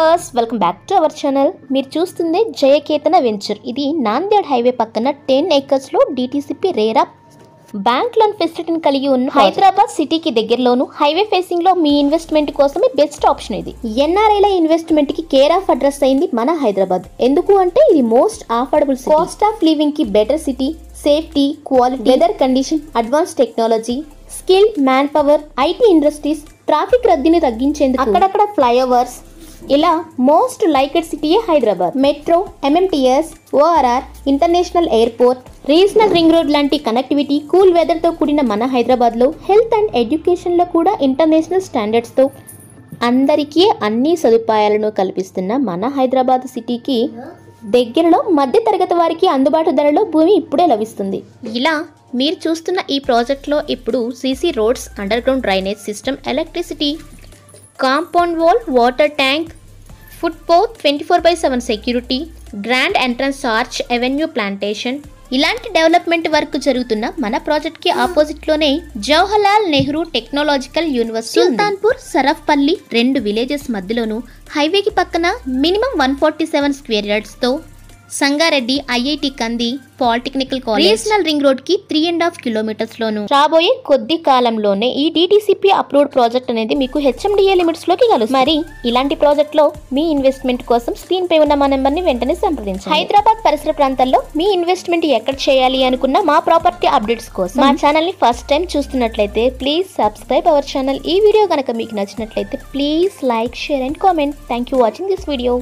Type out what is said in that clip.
Viewers welcome back to our channel. మీరు చూస్తుంది Jayaketana venture. ఇది నాందేడ్ హైవే పక్కన 10 acres లో డిటిసిపి రేరా బ్యాంక్ లోన్ ఫెసిలిటీని కలిగి ఉన్న హైదరాబాద్ సిటీకి దగ్గరలోను హైవే ఫేసింగ్ లో మీ ఇన్వెస్ట్మెంట్ కోసమే బెస్ట్ ఆప్షన్ ఇది. ఎన్ఆర్ఐల ఇన్వెస్ట్మెంట్ కి కేర్ ఆఫ్ అడ్రస్ అయింది మన హైదరాబాద్. ఎందుకు అంటే ఇది most affordable city, cost of living కి better city, safety, quality, weather condition, advance technology, skill, man power, IT industries, traffic రద్దీని తగ్గించేందుకు అక్కడక్కడ ఫ్లైఓవర్స్, ఇలా మోస్ట్ లైక్డ్ సిటీయే Hyderabad. Metro, MMTS, ORR, international airport, regional ring road లాంటి connectivity, cool weather తో కూడిన మన హైదరాబాద్ లో హెల్త్ అండ్ ఎడ్యుకేషన్ లో కూడా ఇంటర్నేషనల్ స్టాండర్డ్స్ తో అందరికీ అన్ని సదుపాయాలను కల్పిస్తున్న మన హైదరాబాద్ సిటీకి దగ్గరలో మధ్య తరగతి వారికి అందుబాటు ధరలో భూమి ఇప్పుడే లభిస్తుంది. ఇలా మీరు చూస్తున్న ఈ ప్రాజెక్ట్లో ఇప్పుడు CC roads, underground drainage system, electricity, compound wall, water tank, footpath, 24/7 security, grand entrance arch, avenue plantation, ఇలాంటి డెవలప్మెంట్ వర్క్ జరుగుతున్న మన ప్రాజెక్ట్కి ఆపోజిట్లోనే Jawaharlal Nehru technological university, Sultanpur, Sarafpalli 2 villages మధ్యలోను హైవేకి పక్కన మినిమం 147 స్క్వేర్ యార్డ్స్తో Sangareddy, IIT Kandi, polytechnical college, regional ring road కి 3.5 kilometers లోను రాబోయే కొద్ది కాలంలోనే ఈ డిటిసిపి అప్రూవ్డ్ ప్రాజెక్ట్ అనేది మీకు హెచ్ఎండిఏ లిమిట్స్ లోకి కలుస్తుంది. మరి ఇలాంటి ప్రాజెక్ట్ లో మీ ఇన్వెస్ట్మెంట్ కోసం స్క్రీన్ పై ఉన్న మా నెంబర్ ని వెంటనే సంప్రదించండి. హైదరాబాద్ పరిసర ప్రాంతాల్లో మీ ఇన్వెస్ట్మెంట్ ఎక్కడ చేయాలి అనుకున్న మా ప్రాపర్టీ అప్డేట్స్ కోసం మా ఛానల్ ని ఫస్ట్ టైం చూస్తున్నట్లయితే ప్లీజ్ సబ్స్క్రైబ్ అవర్ ఛానల్. ఈ వీడియో కనుక మీకు నచ్చినట్లయితే please like, share and comment. Thank you watching this video.